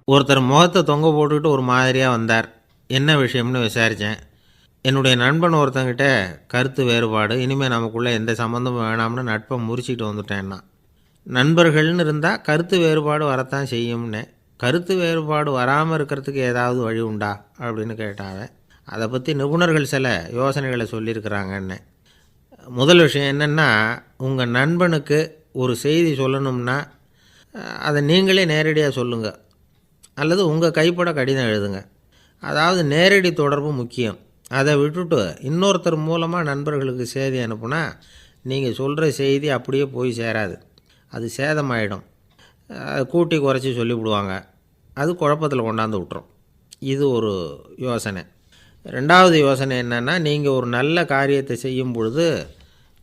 ஒருத்தர் முகத்தை தொங்க போட்டுக்கிட்டு ஒரு மாதிரியாக வந்தார். என்ன விஷயம்னு விசாரித்தேன். என்னுடைய நண்பன் ஒருத்தங்கிட்ட கருத்து வேறுபாடு, இனிமேல் நமக்குள்ளே எந்த சம்மந்தமும் வேணாம்னு நட்பை முறிச்சிட்டு வந்துட்டேன்னா. நண்பர்கள்னு இருந்தால் கருத்து வேறுபாடு வரத்தான் செய்யும்னே. கருத்து வேறுபாடு வராமல் இருக்கிறதுக்கு ஏதாவது வழி உண்டா அப்படின்னு கேட்டாங்க. அதை பற்றி நிபுணர்கள் சில யோசனைகளை சொல்லியிருக்கிறாங்கன்னு. முதல் விஷயம் என்னென்னா, உங்கள் நண்பனுக்கு ஒரு செய்தி சொல்லணும்னா அதை நீங்களே நேரடியாக சொல்லுங்கள், அல்லது உங்கள் கைப்பட கடிதம் எழுதுங்க. அதாவது நேரடி தொடர்பு முக்கியம். அதை விட்டுட்டு இன்னொருத்தர் மூலமாக நண்பர்களுக்கு செய்தி அனுப்புனா நீங்கள் சொல்கிற செய்தி அப்படியே போய் சேராது, அது சேதமாயிடும். கூட்டி குறைச்சி சொல்லிவிடுவாங்க, அது குழப்பத்தில் கொண்டாந்து விட்டுரும். இது ஒரு யோசனை. ரெண்டாவது யோசனை என்னென்னா, நீங்கள் ஒரு நல்ல காரியத்தை செய்யும் பொழுது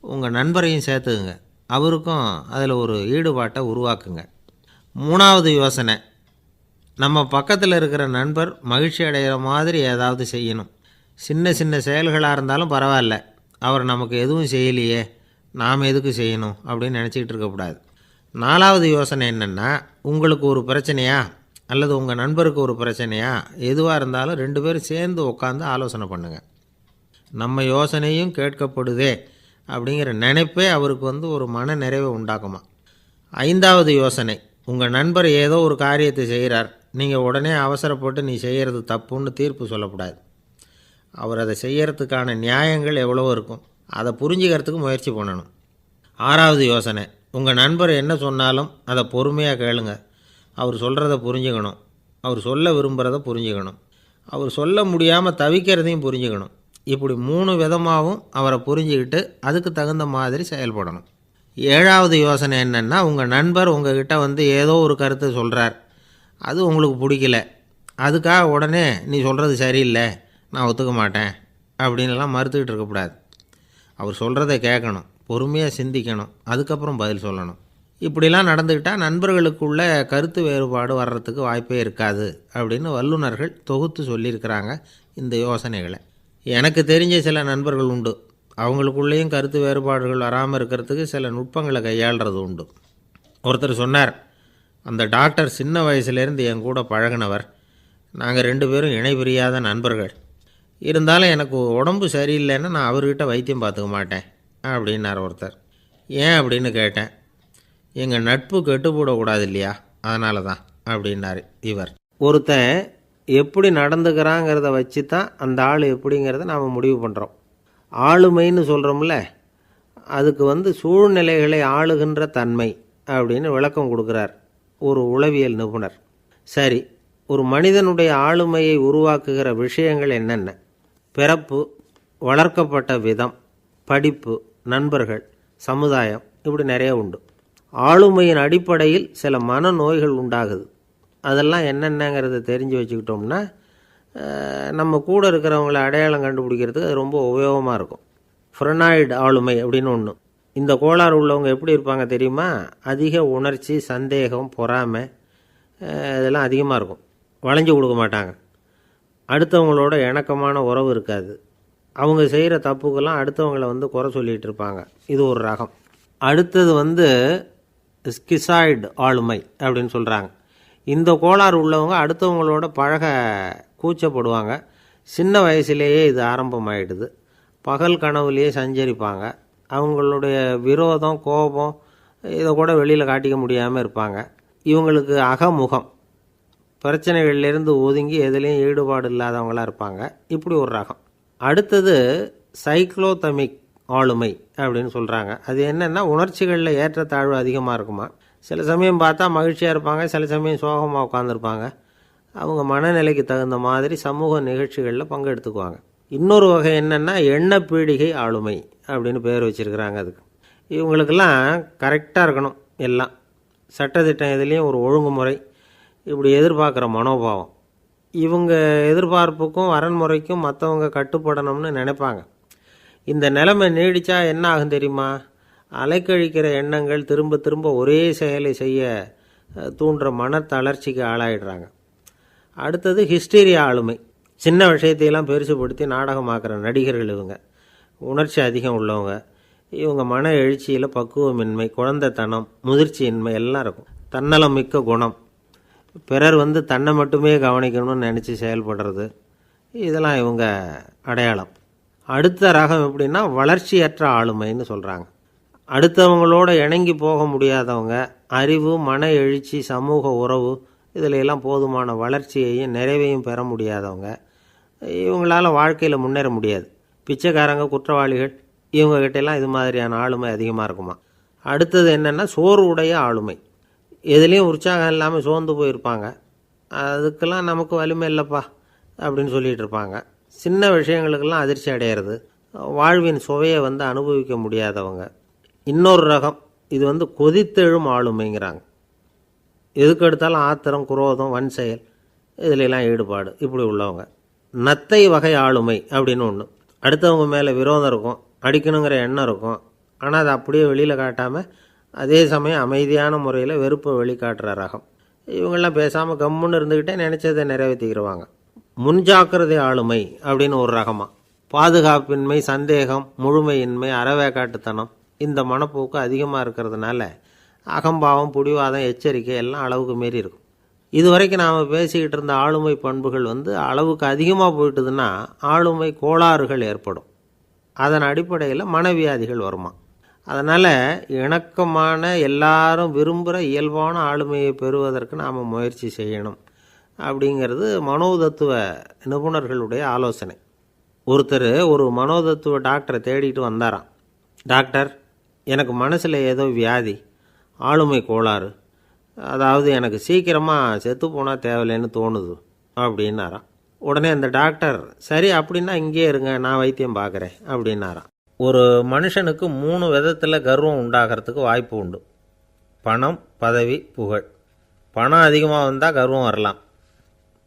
உங்கள் நண்பரையும் சேர்த்துக்குங்க, அவருக்கும் அதில் ஒரு ஈடுபாட்டை உருவாக்குங்க. மூணாவது யோசனை, நம்ம பக்கத்தில் இருக்கிற நண்பர் மகிழ்ச்சி அடைகிற மாதிரி ஏதாவது செய்யணும். சின்ன சின்ன செயல்களாக இருந்தாலும் பரவாயில்ல, அவர் நமக்கு எதுவும் செய்யலையே, நாம் எதுக்கு செய்யணும் அப்படின்னு நினச்சிக்கிட்டு இருக்கக்கூடாது. நாலாவது யோசனை என்னென்னா, உங்களுக்கு ஒரு பிரச்சனையா அல்லது உங்கள் நண்பருக்கு ஒரு பிரச்சனையா, எதுவாக இருந்தாலும் 2 பேரும் சேர்ந்து உட்காந்து ஆலோசனை பண்ணுங்கள். நம்ம யோசனையும் கேட்கப்படுதே அப்படிங்கிற நினைப்பே அவருக்கு ஒரு மன நிறைவை உண்டாக்குமா. ஐந்தாவது யோசனை, உங்கள் நண்பர் ஏதோ ஒரு காரியத்தை செய்கிறார், நீங்கள் உடனே அவசரப்பட்டு நீ செய்கிறது தப்புன்னு தீர்ப்பு சொல்லக்கூடாது. அவர் அதை செய்கிறதுக்கான நியாயங்கள் எவ்வளவோ இருக்கும், அதை புரிஞ்சுக்கிறதுக்கு முயற்சி பண்ணணும். ஆறாவது யோசனை, உங்கள் நண்பர் என்ன சொன்னாலும் அதை பொறுமையாக கேளுங்க. அவர் சொல்கிறத புரிஞ்சுக்கணும், அவர் சொல்ல விரும்புகிறத புரிஞ்சுக்கணும், அவர் சொல்ல முடியாமல் தவிக்கிறதையும் புரிஞ்சுக்கணும். இப்படி 3 விதமாகவும் அவரை புரிஞ்சுக்கிட்டு அதுக்கு தகுந்த மாதிரி செயல்படணும். ஏழாவது யோசனை என்னென்னா, உங்கள் நண்பர் உங்ககிட்ட ஏதோ ஒரு கருத்தை சொல்கிறார், அது உங்களுக்கு பிடிக்கல, அதுக்காக உடனே நீ சொல்கிறது சரியில்லை, நான் ஒத்துக்க மாட்டேன் அப்படின்லாம் மறுத்துக்கிட்டு இருக்கக்கூடாது. அவர் சொல்கிறத கேட்கணும், பொறுமையாக சிந்திக்கணும், அதுக்கப்புறம் பதில் சொல்லணும். இப்படிலாம் நடந்துக்கிட்டால் நண்பர்களுக்குள்ள கருத்து வேறுபாடு வர்றதுக்கு வாய்ப்பே இருக்காது அப்படின்னு வல்லுநர்கள் தொகுத்து சொல்லியிருக்கிறாங்க இந்த யோசனைகளை. எனக்கு தெரிஞ்ச சில நண்பர்கள் உண்டு, அவங்களுக்குள்ளேயும் கருத்து வேறுபாடுகள் வராமல் இருக்கிறதுக்கு சில நுட்பங்களை கையாளுறது உண்டு. ஒருத்தர் சொன்னார், அந்த டாக்டர் சின்ன வயசுலேருந்து என் கூட பழகினவர், நாங்கள் 2 பேரும் இணை பிரியாத நண்பர்கள். இருந்தாலும் எனக்கு உடம்பு சரியில்லைன்னா நான் அவர்கிட்ட வைத்தியம் பார்த்துக்க மாட்டேன் அப்படின்னார் ஒருத்தர். ஏன் அப்படின்னு கேட்டேன். எங்கள் நட்பு கெட்டுப்போடக்கூடாது இல்லையா, அதனால தான் அப்படின்னார் இவர். ஒருத்தன் எப்படி நடந்துக்கிறாங்கிறத வச்சு தான் அந்த ஆள் எப்படிங்கிறத நாம் முடிவு பண்ணுறோம். ஆளுமைன்னு சொல்கிறோம்ல, அதுக்கு சூழ்நிலைகளை ஆளுகின்ற தன்மை அப்படின்னு விளக்கம் கொடுக்குறார் ஒரு உளவியல் நிபுணர். சரி, ஒரு மனிதனுடைய ஆளுமையை உருவாக்குகிற விஷயங்கள் என்னென்ன? பிறப்பு, வளர்க்கப்பட்ட விதம், படிப்பு, நண்பர்கள், சமுதாயம், இப்படி நிறைய உண்டு. ஆளுமையின் அடிப்படையில் சில மனநோய்கள் உண்டாகுது. அதெல்லாம் என்னென்னங்கிறத தெரிஞ்சு வச்சுக்கிட்டோம்னா நம்ம கூட இருக்கிறவங்கள அடையாளம் கண்டுபிடிக்கிறதுக்கு அது ரொம்ப உபயோகமாக இருக்கும். ஃப்ரெனாய்டு ஆளுமை அப்படின்னு ஒன்று. இந்த கோளாறு உள்ளவங்க எப்படி இருப்பாங்க தெரியுமா? அதிக உணர்ச்சி, சந்தேகம், பொறாமை இதெல்லாம் அதிகமாக இருக்கும். வளைஞ்சு கொடுக்க மாட்டாங்க. அடுத்தவங்களோட இணக்கமான உறவு இருக்காது. அவங்க செய்கிற தப்புக்கெல்லாம் அடுத்தவங்களை குறை சொல்லிகிட்டு இருப்பாங்க. இது ஒரு ரகம். அடுத்தது ஸ்கிசாய்டு ஆளுமை அப்படின்னு சொல்கிறாங்க. இந்த கோளாறு உள்ளவங்க அடுத்தவங்களோட பழக கூச்சப்படுவாங்க. சின்ன வயசுலேயே இது ஆரம்பமாயிடுது. பகல் கனவுலேயே சஞ்சரிப்பாங்க. அவங்களுடைய விரோதம், கோபம் இதை கூட வெளியில் காட்டிக்க முடியாமல் இருப்பாங்க. இவங்களுக்கு அகமுகம், பிரச்சனைகள்லேருந்து ஒதுங்கி எதுலேயும் ஈடுபாடு இல்லாதவங்களாக இருப்பாங்க. இப்படி ஒரு ரகம். அடுத்தது சைக்ளோதமிக் ஆளுமை அப்படின்னு சொல்கிறாங்க. அது என்னென்னா, உணர்ச்சிகளில் ஏற்றத்தாழ்வு அதிகமாக இருக்குமா. சில சமயம் பார்த்தா மகிழ்ச்சியாக இருப்பாங்க, சில சமயம் சோகமாக உட்காந்துருப்பாங்க. அவங்க மனநிலைக்கு தகுந்த மாதிரி சமூக நிகழ்ச்சிகளில் பங்கெடுத்துக்குவாங்க. இன்னொரு வகை என்னென்னா எண்ணப்பீடிகை ஆளுமை அப்படின்னு பேர் வச்சுருக்கிறாங்க. அதுக்கு இவங்களுக்கெல்லாம் கரெக்டாக இருக்கணும், எல்லாம் சட்டத்திட்டம், இதுலேயும் ஒரு ஒழுங்குமுறை, இப்படி எதிர்பார்க்குற மனோபாவம். இவங்க எதிர்பார்ப்புக்கும் வரன்முறைக்கும் மற்றவங்க கட்டுப்படணும்னு நினைப்பாங்க. இந்த நிலைமை நீடித்தா என்ன ஆகும் தெரியுமா? அலைக்கழிக்கிற எண்ணங்கள், திரும்ப திரும்ப ஒரே செயலை செய்ய தூண்டுற மனத்தளர்ச்சிக்கு ஆளாயிடுறாங்க. அடுத்தது ஹிஸ்டீரியா ஆளுமை. சின்ன விஷயத்தையெல்லாம் பெருசுப்படுத்தி நாடகமாக்குற நடிகர்கள் இவங்க. உணர்ச்சி அதிகம் உள்ளவங்க. இவங்க மன எழுச்சியில் பக்குவமின்மை, குழந்தைத்தனம், முதிர்ச்சியின்மை எல்லாம் இருக்கும். தன்னலம் மிக்க குணம். பிறர் வந்து தன்னை மட்டுமே கவனிக்கணும்னு நினச்சி செயல்படுறது, இதெல்லாம் இவங்க அடையாளம். அடுத்த ரகம் எப்படின்னா வளர்ச்சியற்ற ஆளுமைன்னு சொல்கிறாங்க. அடுத்தவங்களோட இணங்கி போக முடியாதவங்க, அறிவு, மன எழுச்சி, சமூக உறவு இதில் எல்லாம் போதுமான வளர்ச்சியையும் நிறைவையும் பெற முடியாதவங்க, இவங்களால வாழ்க்கையில் முன்னேற முடியாது. பிச்சைக்காரங்க, குற்றவாளிகள், இவங்ககிட்டெல்லாம் இது மாதிரியான ஆளுமை அதிகமாக இருக்குமா. அடுத்தது என்னென்னா சோர்வுடைய ஆளுமை. எதுலேயும் உற்சாகம் இல்லாமல் சோர்ந்து போயிருப்பாங்க. அதுக்கெல்லாம் நமக்கு வலிமை இல்லைப்பா அப்படின்னு சொல்லிகிட்டு இருப்பாங்க. சின்ன விஷயங்களுக்கெல்லாம் அதிர்ச்சி அடையிறது, வாழ்வின் சுவையை வந்து அனுபவிக்க முடியாதவங்க. இன்னொரு ரகம், இது வந்து கொதித்தெழும் ஆளுமைங்கிறாங்க. எதுக்கு எடுத்தாலும் ஆத்திரம், குரோதம், வன் செயல் இதிலெல்லாம் ஈடுபாடு, இப்படி உள்ளவங்க. நத்தை வகை ஆளுமை அப்படின்னு ஒன்று. அடுத்தவங்க மேலே விரோதம் இருக்கும், அடிக்கணுங்கிற எண்ணம் இருக்கும். ஆனால் அதை அப்படியே வெளியில் காட்டாமல் அதே சமயம் அமைதியான முறையில் வெறுப்பை வெளிக்காட்டுற ரகம். இவங்கெல்லாம் பேசாமல் கம்முன்னு இருந்துக்கிட்டே நினச்சதை நிறைவேற்றிக்கிடுவாங்க. முன்ஜாக்கிரதை ஆளுமை அப்படின்னு ஒரு ரகமாக. பாதுகாப்பின்மை, சந்தேகம், முழுமையின்மை, அறவேக்காட்டுத்தனம் இந்த மனப்போக்கு அதிகமாக இருக்கிறதுனால அகம்பாவம், புடிவாதம், எச்சரிக்கை எல்லாம் அளவுக்கு மீறி இருக்கும். இதுவரைக்கும் நாம் பேசிக்கிட்டு இருந்த ஆளுமை பண்புகள் வந்து அளவுக்கு அதிகமாக போயிட்டுதுன்னா ஆளுமை கோளாறுகள் ஏற்படும். அதன் அடிப்படையில் மனவியாதிகள் வருமா. அதனால் இணக்கமான, எல்லாரும் விரும்புகிற இயல்பான ஆளுமையை பெறுவதற்கு நாம் முயற்சி செய்யணும் அப்படிங்கிறது மனோதத்துவ நிபுணர்களுடைய ஆலோசனை. ஒருத்தர் ஒரு மனோதத்துவ டாக்டரை தேடிட்டு வந்தாராம். டாக்டர், எனக்கு மனசில் ஏதோ வியாதி, ஆளுமை கோளாறு, அதாவது எனக்கு சீக்கிரமாக செத்து போனால் தேவையில்லைன்னு தோணுது அப்படின்னாராம். உடனே அந்த டாக்டர், சரி அப்படின்னா இங்கே இருங்க, நான் வைத்தியம் பார்க்குறேன் அப்படின்னாராம். ஒரு மனுஷனுக்கு 3 விதத்தில் கர்வம் உண்டாகிறதுக்கு வாய்ப்பு உண்டு. பணம், பதவி, புகழ். பணம் அதிகமாக வந்தால் கர்வம் வரலாம்,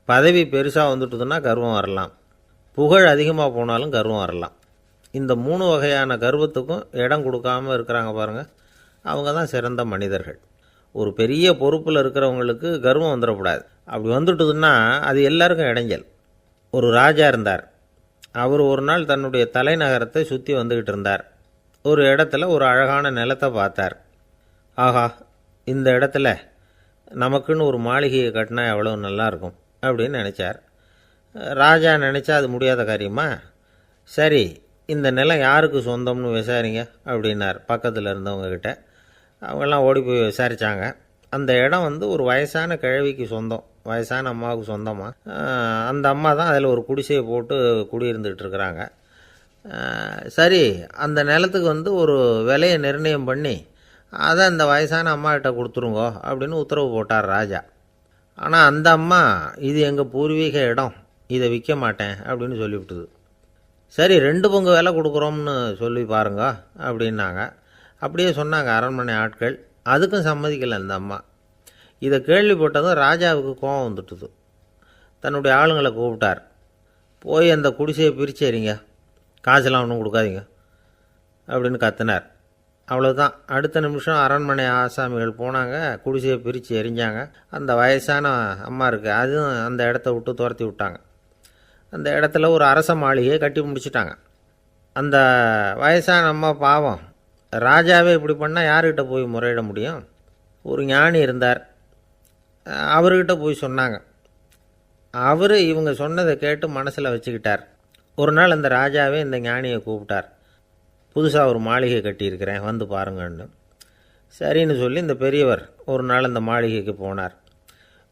பதவி பெருசாக வந்துட்டுதுன்னா கர்வம் வரலாம், புகழ் அதிகமாக போனாலும் கர்வம் வரலாம். இந்த 3 வகையான கர்வத்துக்கும் இடம் கொடுக்காமல் இருக்கிறாங்க பாருங்கள், அவங்க தான் சிறந்த மனிதர்கள். ஒரு பெரிய பொறுப்பில் இருக்கிறவங்களுக்கு கர்வம் வந்துடக்கூடாது. அப்படி வந்துட்டுதுன்னா அது எல்லாருக்கும் இடைஞ்சல். ஒரு ராஜா இருந்தார். அவர் ஒரு நாள் தன்னுடைய தலைநகரத்தை சுற்றி வந்துக்கிட்டு இருந்தார். ஒரு இடத்துல ஒரு அழகான நிலத்தை பார்த்தார். ஆஹா, இந்த இடத்துல நமக்குன்னு ஒரு மாளிகையை கட்டினா எவ்வளோ நல்லாயிருக்கும் அப்படின்னு நினச்சார். ராஜா நினச்சா அது முடியாத காரியமா? சரி, இந்த நிலம் யாருக்கு சொந்தம்னு விசாரிங்க அப்படின்னார் பக்கத்தில் இருந்தவங்கக்கிட்ட. அவங்கெல்லாம் ஓடி போய் விசாரித்தாங்க. அந்த இடம் வந்து ஒரு வயசான கிழவிக்கு சொந்தம், வயசான அம்மாவுக்கு சொந்தமாக. அந்த அம்மா தான் அதில் ஒரு குடிசையை போட்டு குடியிருந்துகிட்டு இருக்கிறாங்க. சரி, அந்த நிலத்துக்கு வந்து ஒரு விலையை நிர்ணயம் பண்ணி அதை அந்த வயசான அம்மாக்கிட்ட கொடுத்துருங்கோ அப்படின்னு உத்தரவு போட்டார் ராஜா. ஆனால் அந்த அம்மா, இது எங்கள் பூர்வீக இடம், இதை விற்க மாட்டேன் அப்படின்னு சொல்லிவிட்டுது. சரி, 2 பங்கு விலை கொடுக்குறோம்னு சொல்லி பாருங்க அப்படின்னாங்க. அப்படியே சொன்னாங்க அரண்மனை ஆட்கள். அதுக்கும் சம்மதிக்கலை அந்த அம்மா. இதை கேள்விப்பட்டதும் ராஜாவுக்கு கோபம் வந்துட்டுது. தன்னுடைய ஆளுங்களை கூப்பிட்டார். போய் அந்த குடிசையை பிரித்து எறிங்க, காசெல்லாம் ஒன்றும் கொடுக்காதீங்க அப்படின்னு கத்தினார். அவ்வளோதான். அடுத்த நிமிஷம் அரண்மனை ஆசாமிகள் போனாங்க, குடிசையை பிரித்து எரிஞ்சாங்க. அந்த வயசான அம்மா இருக்குது, அதுவும் அந்த இடத்த விட்டு துரத்தி விட்டாங்க. அந்த இடத்துல ஒரு அரச மாளிகையை கட்டி முடிச்சிட்டாங்க. அந்த வயசான அம்மா பாவம், ராஜாவே இப்படி பண்ணால் யார்கிட்ட போய் முறையிட முடியும்? ஒரு ஞானி இருந்தார், அவர்கிட்ட போய் சொன்னாங்க. அவர் இவங்க சொன்னதை கேட்டு மனசில் வச்சுக்கிட்டார். ஒரு நாள் அந்த ராஜாவே இந்த ஞானியை கூப்பிட்டார். புதுசாக ஒரு மாளிகை கட்டியிருக்கிறேன், வந்து பாருங்கன்னு. சரின்னு சொல்லி இந்த பெரியவர் ஒரு நாள் அந்த மாளிகைக்கு போனார்.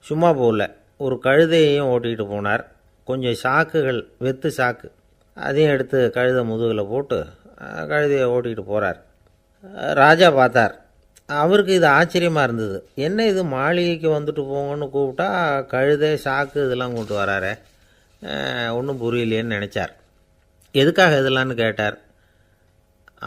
சும்மா போகல, ஒரு கழுதையையும் ஓட்டிகிட்டு போனார். கொஞ்சம் சாக்குகள், வெத்து சாக்கு, அதையும் எடுத்து கழுதை முதுகில் போட்டு கழுதையை ஓட்டிகிட்டு போகிறார். ராஜா பார்த்தார். அவருக்கு இது ஆச்சரியமாக இருந்தது. என்ன இது, மாளிகைக்கு வந்துட்டு போங்கன்னு கூப்பிட்டா கழுதை, சாக்கு இதெல்லாம் கூப்பிட்டு வராரே, ஒன்றும் புரியலையேன்னு நினச்சார். எதுக்காக இதெல்லாம்னு கேட்டார்.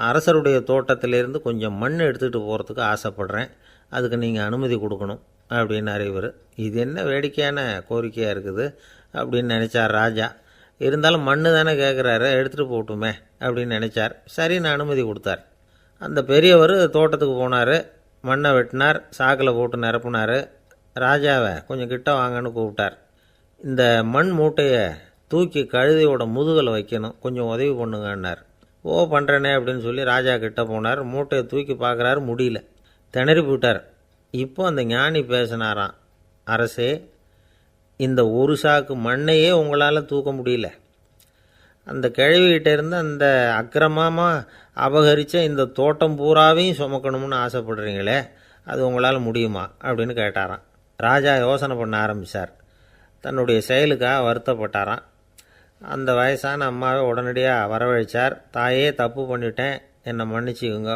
அரசருடைய தோட்டத்திலேருந்து கொஞ்சம் மண் எடுத்துகிட்டு போகிறதுக்கு ஆசைப்படுறேன், அதுக்கு நீங்கள் அனுமதி கொடுக்கணும் அப்படின்னாரு இவர். இது என்ன வேடிக்கையான கோரிக்கையாக இருக்குது அப்படின்னு நினச்சார் ராஜா. இருந்தாலும் மண் தானே கேட்குறாரு, எடுத்துகிட்டு போகட்டுமே அப்படின்னு நினச்சார். சரின்னு அனுமதி கொடுத்தார். அந்த பெரியவர் தோட்டத்துக்கு போனார், மண்ணை வெட்டினார், சாக்கில் போட்டு நிரப்புனார். ராஜாவை கொஞ்சம் கிட்ட வாங்கன்னு கூப்பிட்டார். இந்த மண் மூட்டையை தூக்கி கழுதையோட முதுகில் வைக்கணும், கொஞ்சம் உதவி பண்ணுங்கன்னார். ஓ, பண்ணுறேனே அப்படின்னு சொல்லி ராஜா கிட்ட போனார். மூட்டையை தூக்கி பார்க்குறாரு, முடியல, திணறி போயிட்டார். இப்போ அந்த ஞானி பேசினாராம். அரசே, இந்த ஒரு சாக்கு மண்ணையே உங்களால் தூக்க முடியல. அந்த கிழவிகிட்ட இருந்து அந்த அக்கிரமமாக அபகரித்த இந்த தோட்டம் பூராவையும் சுமக்கணும்னு ஆசைப்படுறீங்களே, அது உங்களால் முடியுமா அப்படின்னு கேட்டாராம். ராஜா யோசனை பண்ண ஆரம்பித்தார். தன்னுடைய செயலுக்காக வருத்தப்பட்டாராம். அந்த வயசான அம்மாவை உடனடியாக வரவழைச்சார். தாயே, தப்பு பண்ணிட்டேன், என்னை மன்னிச்சுக்குங்க.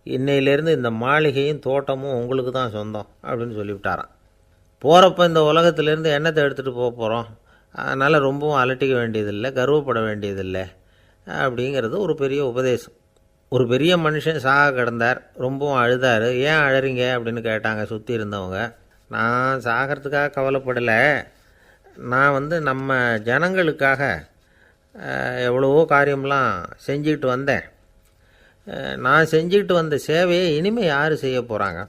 இன்னையிலேருந்து இந்த மாளிகையும் தோட்டமும் உங்களுக்கு தான் சொந்தம் அப்படின்னு சொல்லிவிட்டாராம். போகிறப்ப இந்த உலகத்திலேருந்து எண்ணத்தை எடுத்துகிட்டு போக போகிறோம், அதனால் ரொம்பவும் அலட்டிக்க வேண்டியதில்லை, கர்வப்பட வேண்டியதில்லை அப்படிங்கிறது ஒரு பெரிய உபதேசம். ஒரு பெரிய மனுஷன் சாக கிடந்தார். ரொம்பவும் அழுதார். ஏன் அழறீங்க அப்படின்னு கேட்டாங்க சுற்றி இருந்தவங்க. நான் சாகிறதுக்காக கவலைப்படலை, நான் நம்ம ஜனங்களுக்காக எவ்வளவோ காரியம்லாம் செஞ்சுக்கிட்டு வந்தேன். நான் செஞ்சுக்கிட்டு வந்த சேவையை இனிமேல் யார் செய்ய போகிறாங்க,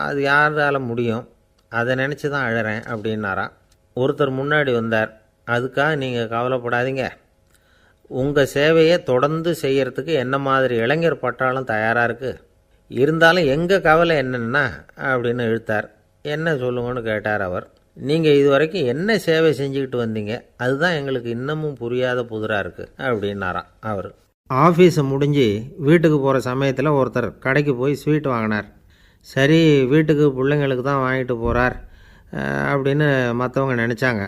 அது யாரால் முடியும், அதை நினச்சி தான் அழறேன் அப்படின்னாராம். ஒருத்தர் முன்னாடி வந்தார். அதுக்காக நீங்கள் கவலைப்படாதீங்க, உங்கள் சேவையை தொடர்ந்து செய்கிறதுக்கு என்ன மாதிரி இளைஞர் பட்டாலும் தயாராக இருக்குது. இருந்தாலும் எங்கள் கவலை என்னென்னா அப்படின்னு இழுத்தார். என்ன சொல்லுங்கன்னு கேட்டார் அவர். நீங்கள் இது வரைக்கும் என்ன சேவை செஞ்சுக்கிட்டு வந்தீங்க, அதுதான் எங்களுக்கு இன்னமும் புரியாத புதிராக இருக்குது அப்படின்னாராம் அவர். ஆஃபீஸை முடிஞ்சு வீட்டுக்கு போகிற சமயத்தில் ஒருத்தர் கடைக்கு போய் ஸ்வீட் வாங்கினார். சரி, வீட்டுக்கு பிள்ளைங்களுக்கு தான் வாங்கிட்டு போகிறார் அப்படின்னு மற்றவங்க நினச்சாங்க.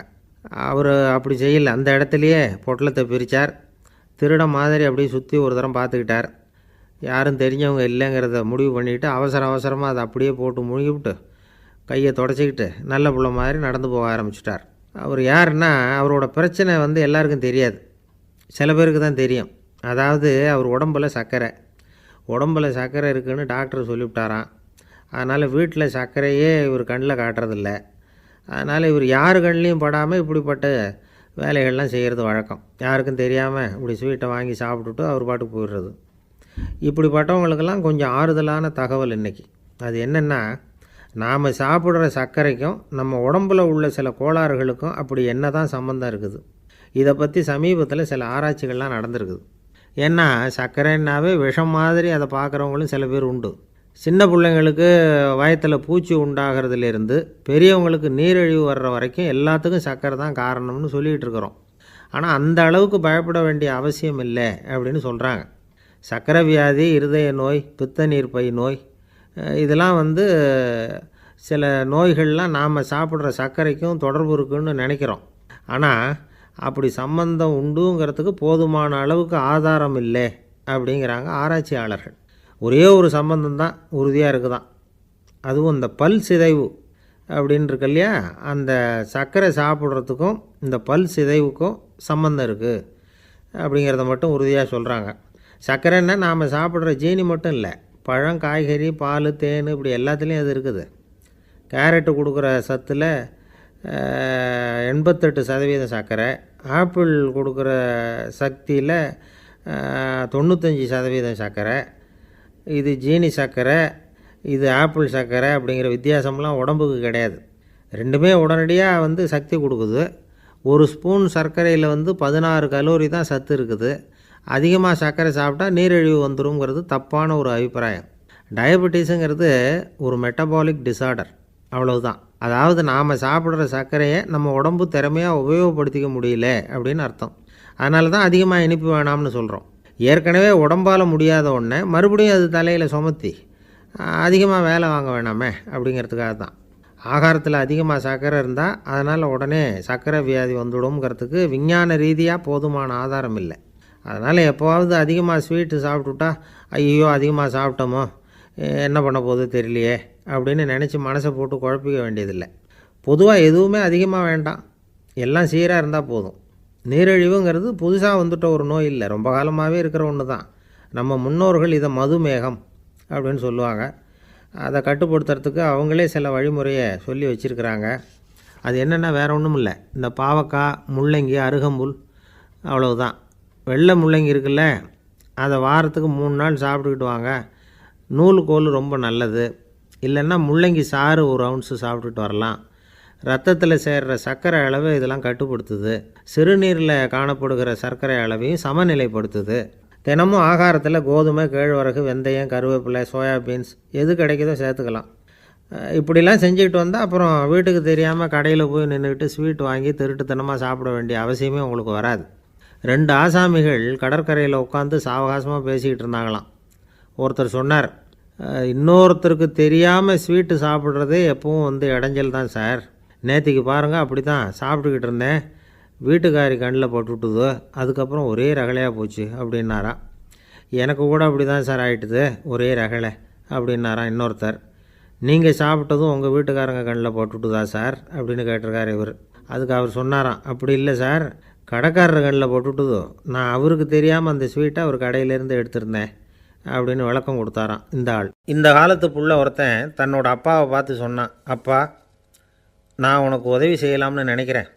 அவர் அப்படி செய்யலை. அந்த இடத்துலையே பொட்டலத்தை பிரித்தார். திருட மாதிரி அப்படியே சுற்றி ஒரு தரம் பார்த்துக்கிட்டார். யாரும் தெரிஞ்சவங்க இல்லைங்கிறத முடிவு பண்ணிவிட்டு அவசரமாக அதை அப்படியே போட்டு முழுகிவிட்டு கையை தொடச்சிக்கிட்டு நல்ல பிள்ளை மாதிரி நடந்து போக ஆரம்பிச்சிட்டார். அவர் யாருன்னா, அவரோட பிரச்சனை எல்லாருக்கும் தெரியாது, சில பேருக்கு தான் தெரியும். அதாவது அவர் உடம்பில் சர்க்கரை இருக்குதுன்னு டாக்டர் சொல்லிவிட்டாராம். அதனால் வீட்டில் சர்க்கரையே இவர் கண்ணில் காட்டுறதில்ல. அதனால் இவர் யார் கண்ணிலையும் படாமல் இப்படிப்பட்ட வேலைகள்லாம் செய்கிறது வழக்கம். யாருக்கும் தெரியாமல் இப்படி ஸ்வீட்டை வாங்கி சாப்பிட்டுட்டு அவர் பாட்டுக்கு போயிடுறது. இப்படிப்பட்டவங்களுக்கெல்லாம் கொஞ்சம் ஆறுதலான தகவல் இன்றைக்கி. அது என்னென்னா, நாம் சாப்பிட்ற சர்க்கரைக்கும் நம்ம உடம்பில் உள்ள சில கோளாறுகளுக்கும் அப்படி என்ன தான் சம்மந்தம் இருக்குது. இதை பற்றி சமீபத்தில் சில ஆராய்ச்சிகள்லாம் நடந்திருக்குது. ஏன்னா சர்க்கரைன்னாவே விஷம் மாதிரி அதை பார்க்குறவங்களும் சில பேர் உண்டு. சின்ன பிள்ளைங்களுக்கு வயத்தில் பூச்சி உண்டாகிறதுலேருந்து பெரியவங்களுக்கு நீரிழிவு வர்ற வரைக்கும் எல்லாத்துக்கும் சர்க்கரை தான் காரணம்னு சொல்லிகிட்டு இருக்கிறோம். ஆனால் அந்த அளவுக்கு பயப்பட வேண்டிய அவசியம் இல்லை அப்படின்னு சொல்கிறாங்க. சர்க்கரை வியாதி, இருதய நோய், பித்த நீர்ப்பை நோய், இதெல்லாம் சில நோய்கள்லாம் நாம் சாப்பிட்ற சர்க்கரைக்கும் தொடர்பு இருக்குன்னு நினைக்கிறோம். ஆனால் அப்படி சம்பந்தம் உண்டுங்கிறதுக்கு போதுமான அளவுக்கு ஆதாரம் இல்லை அப்படிங்கிறாங்க ஆராய்ச்சியாளர்கள். ஒரே ஒரு சம்பந்தம் தான் உறுதியாக இருக்குதான். அதுவும் இந்த பல் சிதைவு அப்படின்னு இருக்கு இல்லையா, அந்த சர்க்கரை சாப்பிட்றதுக்கும் இந்த பல் சிதைவுக்கும் சம்பந்தம் இருக்குது அப்படிங்கிறத மட்டும் உறுதியாக சொல்கிறாங்க. சர்க்கரைன்னா நாம் சாப்பிட்ற ஜீனி மட்டும் இல்லை, பழம், காய்கறி, பால், தேன், இப்படி எல்லாத்துலேயும் அது இருக்குது. கேரட்டு கொடுக்குற சத்தில் 88% சர்க்கரை, ஆப்பிள் கொடுக்குற சக்தியில் 95% சர்க்கரை. இது ஜீனி சர்க்கரை, இது ஆப்பிள் சர்க்கரை அப்படிங்கிற வித்தியாசம்லாம் உடம்புக்கு கிடையாது. ரெண்டுமே உடனடியாக சக்தி கொடுக்குது. ஒரு ஸ்பூன் சர்க்கரையில் 16 கலோரி தான் சத்து இருக்குது. அதிகமாக சர்க்கரை சாப்பிட்டா நீரிழிவு வந்துருங்கிறது தப்பான ஒரு அபிப்பிராயம். டயபெட்டிஸுங்கிறது ஒரு மெட்டபாலிக் டிஸார்டர், அவ்வளவுதான். அதாவது நாம் சாப்பிட்ற சர்க்கரையை நம்ம உடம்பு திறமையாக உபயோகப்படுத்திக்க முடியல அப்படின்னு அர்த்தம். அதனால தான் அதிகமாக இனிப்பு வேணாம்னு சொல்கிறோம். ஏற்கனவே உடம்பால் முடியாத ஒன்றை மறுபடியும் அது தலையில் சுமத்தி அதிகமாக வேலை வாங்க வேணாமே அப்படிங்கிறதுக்காக தான். ஆகாரத்தில் அதிகமாக சர்க்கரை இருந்தால் அதனால் உடனே சர்க்கரை வியாதி வந்துடும்ங்கிறதுக்கு விஞ்ஞான ரீதியாக போதுமான ஆதாரம் இல்லை. அதனால் எப்போவாவது அதிகமாக ஸ்வீட்டு சாப்பிட்டுட்டா ஐயோ அதிகமாக சாப்பிட்டோமோ, என்ன பண்ண போகுது தெரியலையே அப்படின்னு நினச்சி மனசை போட்டு குழப்பிக்க வேண்டியதில்லை. பொதுவாக எதுவுமே அதிகமாக வேண்டாம், எல்லாம் சீராக இருந்தால் போதும். நீரிழிவுங்கிறது புதுசாக வந்துட்ட ஒரு நோய் இல்லை, ரொம்ப காலமாகவே இருக்கிற ஒன்று தான். நம்ம முன்னோர்கள் இதை மதுமேகம் அப்படின்னு சொல்லுவாங்க. அதை கட்டுப்படுத்துறதுக்கு அவங்களே சில வழிமுறையை சொல்லி வச்சுருக்கிறாங்க. அது என்னென்னா வேறு ஒன்றும் இல்லை, இந்த பாவக்காய், முள்ளங்கி, அருகம்புல், அவ்வளவுதான். வெள்ளை முள்ளங்கி இருக்குல்ல, அதை வாரத்துக்கு 3 நாள் சாப்பிட்டுக்கிட்டு வாங்க. நூலுக்கோல் ரொம்ப நல்லது. இல்லைன்னா முள்ளங்கி சாறு 1 அவுன்ஸு சாப்பிட்டுட்டு வரலாம். ரத்தத்தில் சேர்கிற சர்க்கரை அளவை இதெல்லாம் கட்டுப்படுத்துது. சிறுநீரில் காணப்படுகிற சர்க்கரை அளவையும் சமநிலைப்படுத்துது. தினமும் ஆகாரத்தில் கோதுமை, கேழ்வரகு, வெந்தயம், கருவேப்பிலை, சோயாபீன்ஸ் எது கிடைக்குதோ சேர்த்துக்கலாம். இப்படிலாம் செஞ்சுக்கிட்டு வந்தால் அப்புறம் வீட்டுக்கு தெரியாமல் கடையில் போய் நின்றுக்கிட்டு ஸ்வீட் வாங்கி திருட்டுத்தனமாக சாப்பிட வேண்டிய அவசியமே உங்களுக்கு வராது. 2 ஆசாமிகள் கடற்கரையில் உட்காந்து சாவகாசமாக பேசிக்கிட்டு இருந்தாங்களாம். ஒருத்தர் சொன்னார், இன்னொருத்தருக்கு தெரியாமல் ஸ்வீட்டு சாப்பிட்றதே எப்பவும் இடைஞ்சல் தான் சார். நேற்றுக்கு பாருங்கள், அப்படி தான் சாப்பிட்டுக்கிட்டு இருந்தேன், வீட்டுக்காரி கண்ணில் போட்டுவிட்டுது, அதுக்கப்புறம் ஒரே ரகலையாக போச்சு அப்படின்னாராம். எனக்கு கூட அப்படி தான் சார் ஆகிட்டுது, ஒரே ரகலை அப்படின்னாராம் இன்னொருத்தர். நீங்கள் சாப்பிட்டதும் உங்கள் வீட்டுக்காரங்க கண்ணில் போட்டுவிட்டுதா சார் அப்படின்னு கேட்டிருக்கார் இவர். அதுக்கு அவர் சொன்னாராம், அப்படி இல்லை சார், கடைக்காரர் கண்ணில் போட்டுவிட்டுதோ, நான் அவருக்கு தெரியாமல் அந்த ஸ்வீட்டை அவர் கடையிலேருந்து எடுத்திருந்தேன் அப்படின்னு விளக்கம் கொடுத்தாராம் இந்த ஆள். இந்த காலத்து புள்ள ஒருத்தன் தன்னோட அப்பாவை பார்த்து சொன்னான், அப்பா, நான் உனக்கு உதவி செய்யலாம்னு நினைக்கிறேன்,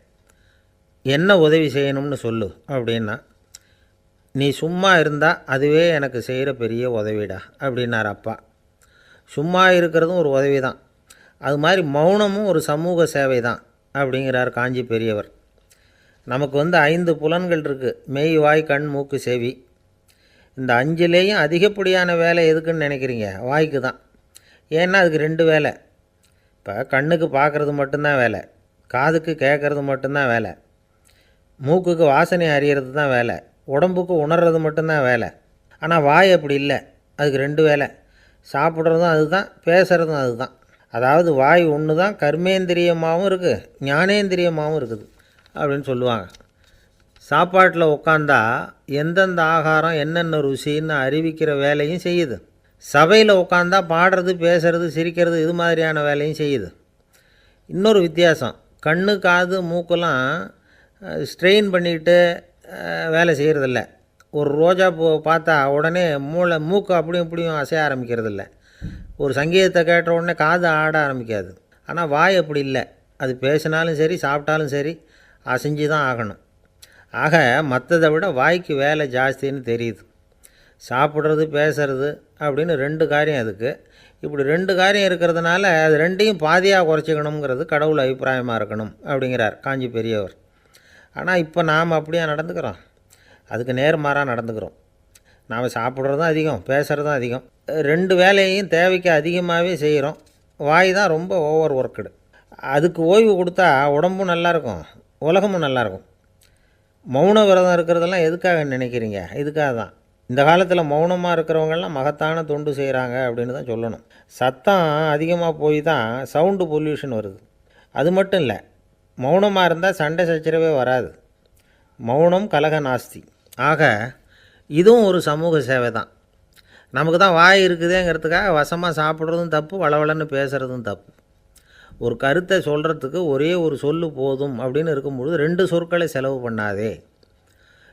என்ன உதவி செய்யணும்னு சொல்லு அப்படின்னா. நீ சும்மா இருந்தால் அதுவே எனக்கு செய்கிற பெரிய உதவிடா அப்படின்னார் அப்பா. சும்மா இருக்கிறதும் ஒரு உதவி தான், அது மாதிரி மௌனமும் ஒரு சமூக சேவை தான் அப்படிங்கிறார் காஞ்சி பெரியவர். நமக்கு 5 புலன்கள் இருக்குது, மெய், வாய், கண், மூக்கு, செவி. இந்த 5லேயும் அதிகப்படியான வேலை எதுக்குன்னு நினைக்கிறீங்க? வாய்க்கு தான். ஏன்னா அதுக்கு 2 வேலை. இப்போ கண்ணுக்கு பார்க்குறது மட்டும்தான் வேலை, காதுக்கு கேட்குறது மட்டும்தான் வேலை, மூக்குக்கு வாசனை அறியறது தான் வேலை, உடம்புக்கு உணர்றது மட்டும்தான் வேலை. ஆனால் வாய் அப்படி இல்லை, அதுக்கு 2 வேலை, சாப்பிட்றதும் அதுதான், பேசுகிறதும் அதுதான். அதாவது வாய் ஒன்று தான் கர்மேந்திரியமாகவும் இருக்குது, ஞானேந்திரியமாகவும் இருக்குது அப்படின்னு சொல்லுவாங்க. சாப்பாட்டில் உட்காந்தா எந்தெந்த ஆகாரம் என்னென்ன ருசின்னு அறிவிக்கிற வேலையும் செய்யுது. சபையில் உட்காந்தா பாடுறது, பேசுறது, சிரிக்கிறது, இது மாதிரியான வேலையும் செய்யுது. இன்னொரு வித்தியாசம், கண்ணு, காது, மூக்கெல்லாம் ஸ்ட்ரெயின் பண்ணிக்கிட்டு வேலை செய்கிறதில்ல. ஒரு ரோஜா பூ பார்த்தா உடனே மூக்கு அப்படியும் இப்படியும் அசைய ஆரம்பிக்கிறதில்ல. ஒரு சங்கீதத்தை கேட்ட உடனே காது ஆட ஆரம்பிக்காது. ஆனால் வாய் அப்படி இல்லை, அது பேசினாலும் சரி சாப்பிட்டாலும் சரி அசைஞ்சு தான் ஆகணும். ஆக மற்றதை விட வாய்க்கு வேலை ஜாஸ்தின்னு தெரியுது. சாப்பிட்றது, பேசுறது அப்படின்னு 2 காரியம் அதுக்கு. இப்படி 2 காரியம் இருக்கிறதுனால அது 2ஐயும் பாதியாக குறைச்சிக்கணுங்கிறது கடவுள் அபிப்பிராயமாக இருக்கணும் அப்படிங்கிறார் காஞ்சி பெரியவர். ஆனால் இப்போ நாம் அப்படியே நடந்துக்கிறோம், அதுக்கு நேர்மாறாக நடந்துக்கிறோம். நாம் சாப்பிட்றதும் அதிகம், பேசுகிறதும் அதிகம், 2 வேலையையும் தேவைக்கு அதிகமாகவே செய்கிறோம். வாய் தான் ரொம்ப ஓவர் ஒர்க்குடு. அதுக்கு ஓய்வு கொடுத்தா உடம்பும் நல்லாயிருக்கும், உலகமும் நல்லாயிருக்கும். மௌன விரதம் இருக்கிறதெல்லாம் எதுக்காக நினைக்கிறீங்க? இதுக்காக தான். இந்த காலத்தில் மௌனமாக இருக்கிறவங்கெல்லாம் மகத்தான தொண்டு செய்கிறாங்க அப்படின்னு தான் சொல்லணும். சத்தம் அதிகமாக போய் தான் சவுண்டு பொல்யூஷன் வருது. அது மட்டும் இல்லை, மௌனமாக இருந்தால் சண்டை சச்சரவே வராது. மௌனம் கலக நாஸ்தி. ஆக இதுவும் ஒரு சமூக சேவை தான். நமக்கு தான் வாய் இருக்குதுங்கிறதுக்காக வசமாக சாப்பிட்றதும் தப்பு, வளவளன்னு பேசுகிறதும் தப்பு. ஒரு கருத்தை சொல்கிறதுக்கு ஒரே ஒரு சொல்லு போதும் அப்படின்னு இருக்கும்பொழுது 2 சொற்களை செலவு பண்ணாதே.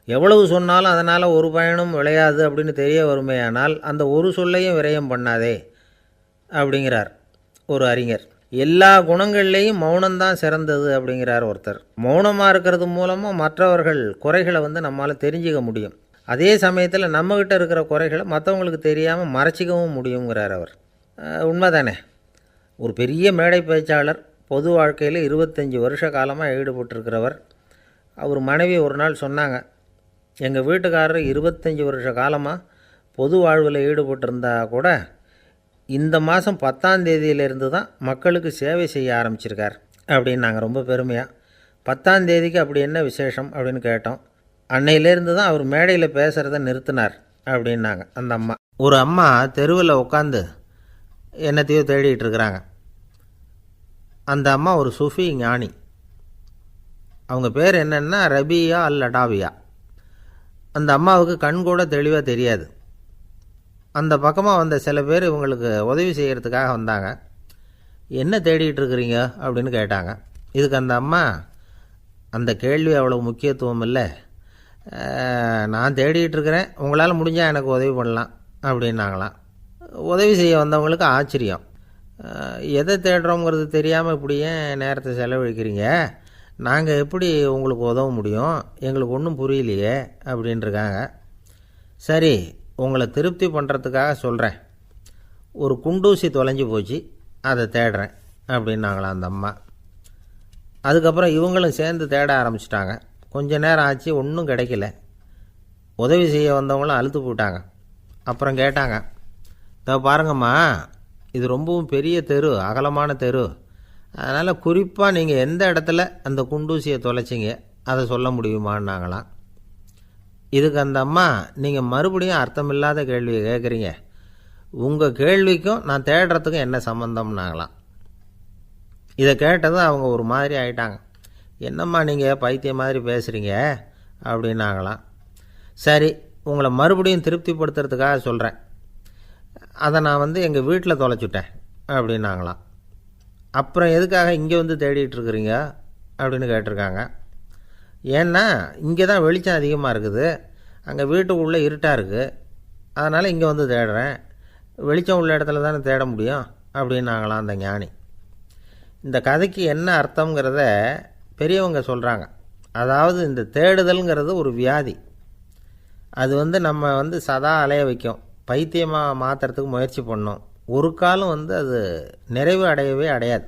எவ்வளவு சொன்னாலும் அதனால் ஒரு பயனும் விளையாது அப்படின்னு தெரிய வருமேயானால் அந்த ஒரு சொல்லையும் விரயம் பண்ணாதே அப்படிங்கிறார் ஒரு அறிஞர். எல்லா குணங்கள்லேயும் மௌனம்தான் சிறந்தது அப்படிங்கிறார் ஒருத்தர். மௌனமாக இருக்கிறது மூலமாக மற்றவர்கள் குறைகளை நம்மளால் தெரிஞ்சிக்க முடியும். அதே சமயத்தில் நம்மக்கிட்ட இருக்கிற குறைகளை மற்றவங்களுக்கு தெரியாமல் மறைச்சிக்கவும் முடியுங்கிறார் அவர். உண்மைதானே? ஒரு பெரிய மேடை பேச்சாளர், பொது வாழ்க்கையில் 25 வருஷ காலமாக ஈடுபட்டிருக்கிறவர். அவர் மனைவி ஒரு நாள் சொன்னாங்க, எங்கள் வீட்டுக்காரர் 25 வருஷ காலமாக பொது வாழ்வில் ஈடுபட்டிருந்தா கூட இந்த மாதம் 10ஆம் தேதியிலிருந்து தான் மக்களுக்கு சேவை செய்ய ஆரம்பிச்சிருக்கார் அப்படின்னாங்க ரொம்ப பெருமையாக. 10ஆம் தேதிக்கு அப்படி என்ன விசேஷம் அப்படின்னு கேட்டோம். அன்னையிலேருந்து தான் அவர் மேடையில் பேசுகிறத நிறுத்தினார் அப்படின்னாங்க அந்த அம்மா. ஒரு அம்மா தெருவில் உட்காந்து என்னத்தையோ தேடிட்டு இருக்கிறாங்க. அந்த அம்மா ஒரு சூஃபி ஞானி. அவங்க பேர் என்னென்னா ரபியா அல் அடாவியா. அந்த அம்மாவுக்கு கண் கூட தெளிவாக தெரியாது. அந்த பக்கமாக வந்த சில பேர் இவங்களுக்கு உதவி செய்கிறதுக்காக வந்தாங்க. என்ன தேடிகிட்டு இருக்கிறீங்க அப்படின்னு கேட்டாங்க. இதுக்கு அந்த அம்மா, அந்த கேள்வி அவ்வளோ முக்கியத்துவம் இல்லை, நான் தேடிகிட்டு இருக்கிறேன், உங்களால் முடிஞ்சால் எனக்கு உதவி பண்ணலாம் அப்படின்னாங்களாம். உதவி செய்ய வந்தவங்களுக்கு ஆச்சரியம். எதை தேடுறோங்கிறது தெரியாமல் இப்படி ஏன் நேரத்தை செலவழிக்கிறீங்க, நாங்கள் எப்படி உங்களுக்கு உதவ முடியும், எங்களுக்கு ஒன்றும் புரியலையே அப்படின்ட்டுருக்காங்க. சரி, உங்களை திருப்தி பண்ணுறதுக்காக சொல்கிறேன், ஒரு குண்டூசி தொலைஞ்சி போச்சு, அதை தேடுறேன் அப்படின்னாங்களாம் அந்த அம்மா. அதுக்கப்புறம் இவங்களும் சேர்ந்து தேட ஆரம்பிச்சிட்டாங்க. கொஞ்ச நேரம் ஆச்சு, ஒன்றும் கிடைக்கல. உதவி செய்ய வந்தவங்களும் அழுத்து போட்டாங்க. அப்புறம் கேட்டாங்க, இதை பாருங்கம்மா, இது ரொம்பவும் பெரிய தெரு, அகலமான தெரு. அதனால் குறிப்பாக நீங்கள் எந்த இடத்துல அந்த குண்டூசியை தொலைச்சிங்க அதை சொல்ல முடியுமான்னாங்களாம். இதுக்கு அந்த அம்மா, நீங்கள் மறுபடியும் அர்த்தமில்லாத கேள்வியை கேட்குறீங்க, உங்கள் கேள்விக்கும் நான் தேடுறதுக்கும் என்ன சம்மந்தம்னாங்களாம். இதை கேட்டதும் அவங்க ஒரு மாதிரி ஆயிட்டாங்க. என்னம்மா நீங்கள் பைத்தியம் மாதிரி பேசுகிறீங்க அப்படின்னாங்களாம். சரி, உங்களை மறுபடியும் திருப்திப்படுத்துறதுக்காக சொல்கிறேன், அதை நான் எங்கள் வீட்டில் தொலைச்சுட்டேன் அப்படின்னாங்களாம். அப்புறம் எதுக்காக இங்கே வந்து தேடிட்டு இருக்கிறீங்க அப்படின்னு கேட்டிருக்காங்க. ஏன்னா இங்கே தான் வெளிச்சம் அதிகமாக இருக்குது, அங்கே வீட்டுக்குள்ளே இருட்டாக இருக்குது, அதனால் இங்கே வந்து தேடுறேன், வெளிச்சம் உள்ள இடத்துல தானே தேட முடியும் அப்படின்னாங்களாம் அந்த ஞானி. இந்த கதைக்கு என்ன அர்த்தங்கிறத பெரியவங்க சொல்கிறாங்க. அதாவது இந்த தேடுதல்ங்கிறது ஒரு வியாதி. அது நம்ம சதா அலைய வைக்கும், பைத்தியமாக மாற்றுறதுக்கு முயற்சி பண்ணோம். ஒரு காலம் அது நிறைவு அடையவே அடையாது.